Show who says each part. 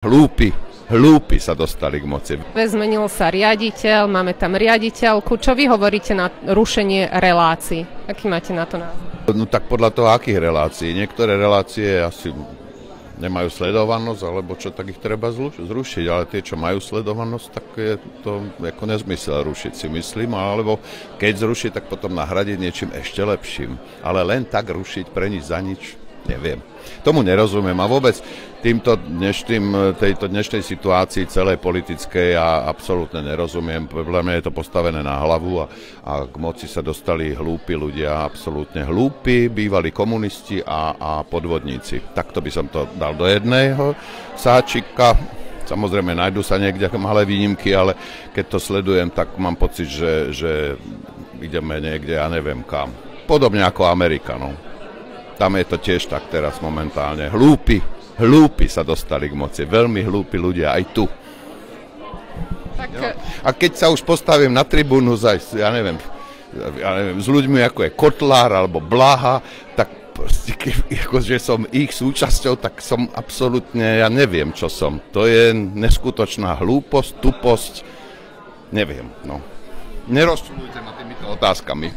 Speaker 1: Hlúpi sa dostali k moci.
Speaker 2: Zmenil sa riaditeľ, máme tam riaditeľku. Čo vy hovoríte na rušenie relácií? Aký máte na to názor?
Speaker 1: No tak podľa toho, akých relácií. Niektoré relácie asi nemajú sledovanosť, alebo čo, tak ich treba zrušiť. Ale tie, čo majú sledovanosť, tak je to ako nezmysel rušiť, si myslím. Alebo keď zrušiť, tak potom nahradiť niečím ešte lepším. Ale len tak rušiť pre nič za nič, neviem. Tomu nerozumiem a vôbec tejto dnešnej situácii celej politickej ja absolútne nerozumiem. Podľa mňa je to postavené na hlavu a k moci sa dostali hlúpi ľudia, absolútne hlúpi, bývalí komunisti a podvodníci. Takto by som to dal do jedného sáčika. Samozrejme, nájdu sa niekde malé výnimky, ale keď to sledujem, tak mám pocit, že ideme niekde, ja neviem kam. Podobne ako Amerika, no. Tam je to tiež tak teraz momentálne. Hlúpi sa dostali k moci. Veľmi hlúpi ľudia aj tu.
Speaker 2: Tak...
Speaker 1: A keď sa už postavím na tribúnu ja neviem, s ľuďmi ako je Kotlár alebo Blaha, tak akože som ich súčasťou, tak som absolútne, ja neviem, čo som. To je neskutočná hlúposť, tuposť. Neviem, no. Nerozčulujte ma týmito otázkami.